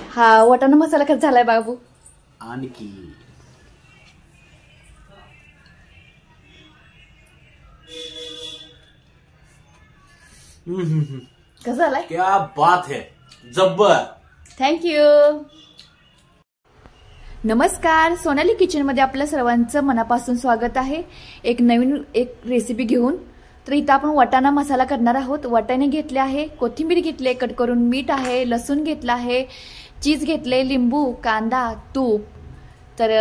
हा वाटाणा मसाला कसा झालाय बाबू? आणखी कसा झालाय? क्या बात है, जब्बर. थँक्यू. नमस्कार, सोनाली किचन मध्ये आपल्या सर्वांचं मनापासून स्वागत आहे. एक नवीन रेसिपी घेऊन. तर इथं आपण वाटाणा मसाला करणार आहोत. वाटाणे घेतले आहे, कोथिंबीर घेतले कट करून, मीठ आहे, लसूण घेतला आहे, चीज घेतले, लिंबू, कांदा, तूप. तर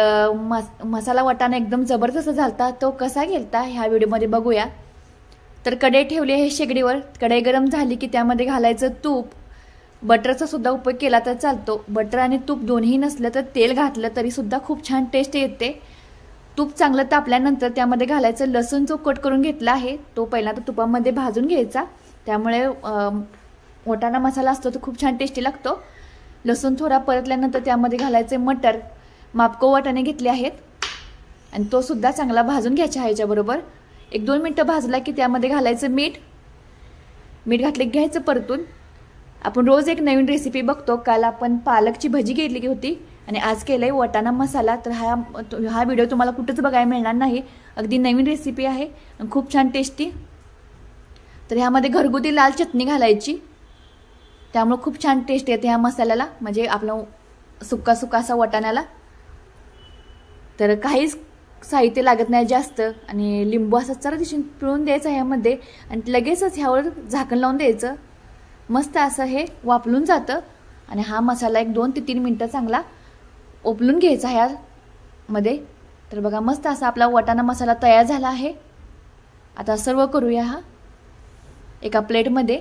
मसाला वाटाणा एकदम जबरदस्त झालता. तो कसा घेतला ह्या व्हिडिओमध्ये बघूया. तर कढई ठेवली आहे शेगडीवर. कढई गरम झाली की त्यामध्ये घालायचं तूप. बटरचा सुद्धा उपयोग केला तर चालतो. बटर आणि तूप दोन्ही नसलं तर तेल घातलं तरी सुद्धा खूप छान टेस्ट येते. तूप चांगलं तापल्यानंतर त्यामध्ये घालायचं लसूण जो कट करून घेतला आहे तो पहिल्यांदा तुपामध्ये भाजून घ्यायचा. त्यामुळे वाटाणा मसाला असतो तो खूप छान टेस्टी लागतो. लसूण थोडा परतल्यानंतर त्यामध्ये घालायचे मटर. मापको वाटाणे घेतले आहेत आणि तो सुद्धा चांगला भाजून घ्यायचा आहे. याच्याबरोबर 1-2 मिनिटं भाजला की त्यामध्ये घालायचं मीठ. मीठ घातले घ्यायचं परतून. आपण रोज एक नवीन रेसिपी बघतो. काल आपण पालकची भजी केली होती आणि आज केलंय वाटाणा मसाला. तर हा व्हिडिओ तुम्हाला कुठेच बघायला मिळणार नाही. अगदी नवीन रेसिपी आहे आणि खूप छान टेस्टी. तर ह्यामध्ये घरगुती लाल चटणी घालायची. त्यामुळे खूप छान टेस्ट येते ह्या मसाल्याला, म्हणजे आपला सुक्का सुक्का असा वाटाण्याला. तर काहीच साहित्य लागत नाही जास्त आणि लिंबू असं चरदिशीन पिळून द्यायचं ह्यामध्ये आणि लगेचच ह्यावर झाकण लावून द्यायचं. मस्त असं हे वाफलून जातं आणि हा मसाला 1-2 ते 3 मिनिटं चांगला ओपलून घ्यायचा ह्यामध्ये. तर बघा मस्त असा आपला वाटाणा मसाला तयार झाला आहे. आता सर्व करूया हा एका प्लेटमध्ये.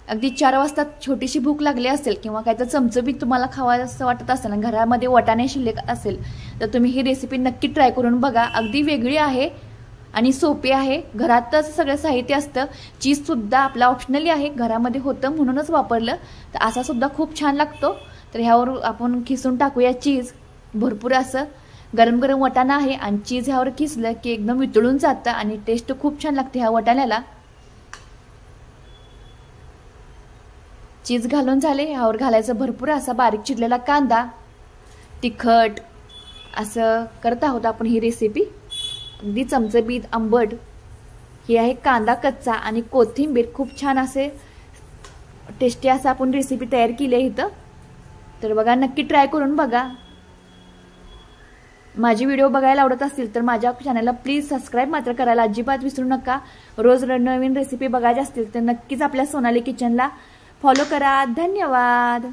अगदी 4 वाजता छोटीशी भूक लागली असेल किंवा काय तर चमचमीत तुम्हाला खावायचं वाटत असेल आणि घरामध्ये वाटाणे शिल्लक असेल तर तुम्ही ही रेसिपी नक्की ट्राय करून बघा. अगदी वेगळी आहे आणि सोपी आहे. घरातच सगळं साहित्य असतं. चीजसुद्धा आपला ऑप्शनली आहे, घरामध्ये होतं म्हणूनच वापरलं. तर असा सुद्धा खूप छान लागतो. तर ह्यावर आपण खिसून टाकूया चीज. भरपूर असं गरम गरम वाटाणा आहे आणि चीज ह्यावर खिसलं की एकदम वितळून जातं आणि टेस्ट खूप छान लागते ह्या वाटाण्याला. चीज घालून झाले. ह्यावर घालायचं भरपूर असा बारीक चिरलेला कांदा. तिखट असं करत आहोत आपण ही रेसिपी. अगदी चमचमीत आंबट ही आहे. कांदा कच्चा आणि कोथिंबीर खूप छान असे टेस्टी असं आपण रेसिपी तयार केली आहे इथं. तर बघा नक्की ट्राय करून बघा. माझी व्हिडिओ बघायला आवडत असतील तर माझ्या चॅनलला प्लीज सबस्क्राईब मात्र करायला अजिबात विसरू नका. रोज नवीन रेसिपी बघायच्या असतील तर नक्कीच आपल्या सोनाली किचनला फॉलो करा. धन्यवाद.